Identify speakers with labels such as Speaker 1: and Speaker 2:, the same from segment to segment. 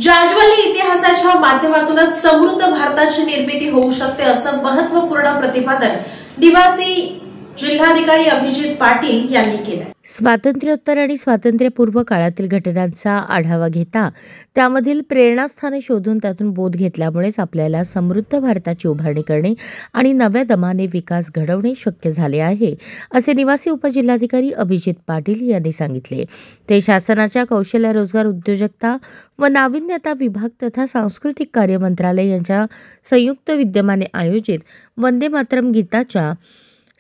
Speaker 1: जाज्वल्य इतिहासाच्या माध्यमातूनच समृद्ध भारताची निर्मिती होऊ शकते असं महत्त्वपूर्ण प्रतिपादन निवासी जिल्हाधिकारी अभिजित पाटील यांनी केलं।
Speaker 2: स्वातंत्र्योत्तर आणि स्वातंत्र्यपूर्व काळातील घटनांचा आढावा घेता त्यामधील प्रेरणास्थाने शोधून त्यातून बोध घेतल्यामुळेच आपल्याला समृद्ध भारताची उभारणी करणे आणि नव्या दमाने विकास घडवणे शक्य झाले आहे, असे निवासी उपजिल्हाधिकारी अभिजित पाटील यांनी सांगितले। ते शासनाच्या कौशल्य रोजगार उद्योजकता व नाविन्यता विभाग तथा सांस्कृतिक कार्य मंत्रालय यांच्या संयुक्त विद्यमाने आयोजित वंदे मातरम गीताच्या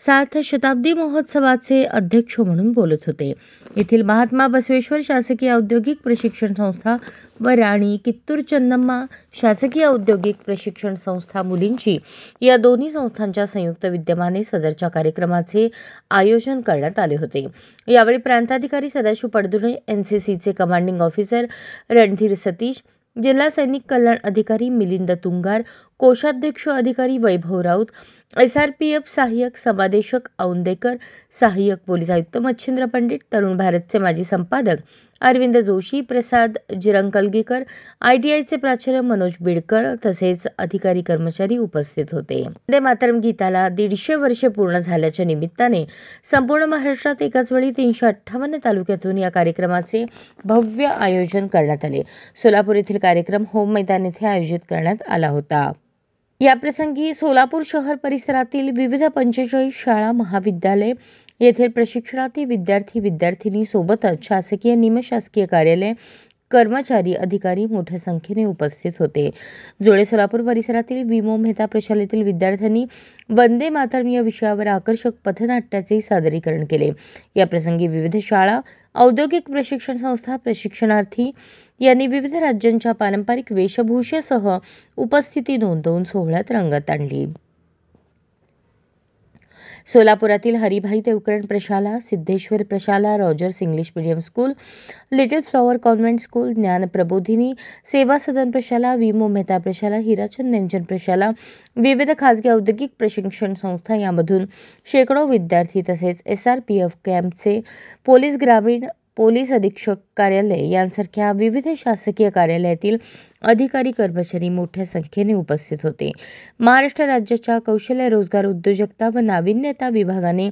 Speaker 2: 7 शताब्दी महोत्सवाचे अध्यक्ष म्हणून बोलत होते। येथील महात्मा बसवेश्वर शासकीय औद्योगिक प्रशिक्षण संस्था व राणी कित्तूर चन्नम्मा शासकीय औद्योगिक प्रशिक्षण संस्था मुलींची या दोन्ही संस्थांच्या संयुक्त विद्यमाने सदरच्या कार्यक्रमाचे आयोजन करण्यात आले होते। यावेळी प्रांताधिकारी सदाशिव पडदुणे, एनसीसीचे कमांडिंग ऑफिसर रणधीर सतीश, जिल्हा सैनिक कल्याण अधिकारी मिलिंद तुंगार, कोषाध्यक्ष अधिकारी वैभव राऊत, SRPF सहाय्यक समादेशक औंदेकर, सहाय्यक पोलीस आयुक्त मच्छिंद्र पंडित, तरुण भारतचे माजी संपादक अरविंद जोशी, प्रसाद जिरंगलगीकर, ITIचे प्राचार्य मनोज बिडकर तसेच अधिकारी कर्मचारी उपस्थित होते। वंदे मातरम गीताला 150 वर्षे पूर्ण झाल्याच्या निमित्ताने संपूर्ण महाराष्ट्रात एकाच वेळी 358 तालुक्यातून या कार्यक्रमाचे भव्य आयोजन करण्यात आले। सोलापूर येथील कार्यक्रम होम मैदान येथे आयोजित करण्यात आला होता। याप्रसंगी सोलापूर शहर परिसरातील विविध 45 शाळा, महाविद्यालय येथील प्रशिक्षणार्थी विद्यार्थी-विद्यार्थिनी सोबतच शासकीय, निमशासकीय कार्यालय, कर्मचारी, अधिकारी मोठ्या संख्येने उपस्थित होते। जोडे सोलापूर परिसरातील विमो मेहता प्रशालेतील विद्यार्थ्यांनी वंदे मातरम या विषयावर आकर्षक पथनाट्याचे सादरीकरण केले। या प्रसंगी विविध शाळा, औद्योगिक प्रशिक्षण संस्था, प्रशिक्षणार्थी यांनी विविध राज्यांच्या पारंपरिक वेशभूषेसह उपस्थिती नोंदवून सोहळ्यात रंगत आणली। सोलापुरातील हरिभाई देवकरण प्रशाला, सिद्धेश्वर प्रशाला, Rogers English medium school, little flower convent school, ज्ञान प्रबोधिनी सेवा सदन प्रशाला, विमो मेहता प्रशाला, हिराचंद नेमचंद प्रशाला, विविध खाजगी औद्योगिक प्रशिक्षण संस्था यामधून शेकडो विद्यार्थी तसेच SRPF कॅम्पचे पोलीस, ग्रामीण पोलीस अधीक्षक कार्यालय यांसारख्या विविध शासकीय कार्यालयातील अधिकारी कर्मचारी मोठ्या संख्येने उपस्थित होते। महाराष्ट्र राज्याच्या कौशल्य रोजगार उद्योजकता व नाविन्यता विभागाने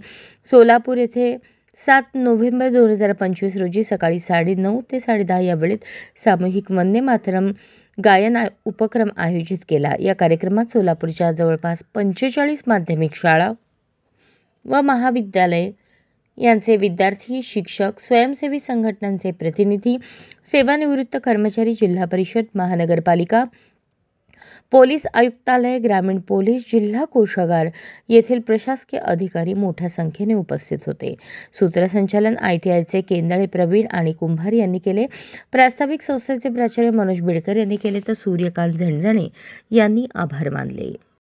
Speaker 2: सोलापूर येथे 7 नोव्हेंबर 2025 रोजी सकाळी 9:30 ते 10:30 या वेळेत सामूहिक वंदे मातरम गायन उपक्रम आयोजित केला। या कार्यक्रमात सोलापूरच्या जवळपास 45 माध्यमिक शाळा व महाविद्यालय यांचे विद्यार्थी, शिक्षक, स्वयंसेवी संघटनांचे प्रतिनिधी, सेवानिवृत्त कर्मचारी, जिल्हा परिषद, महानगरपालिका, पोलीस आयुक्तालय, ग्रामीण पोलीस, जिल्हा कोषागार येथील प्रशासकीय अधिकारी मोठ्या संख्येने उपस्थित होते। सूत्रसंचालन ITIचे केंदळे प्रवीण आणि कुंभार यांनी केले। प्रास्ताविक संस्थेचे प्राचार्य मनोज बिडकर यांनी केले तर सूर्यकांत झणझणे यांनी आभार मानले।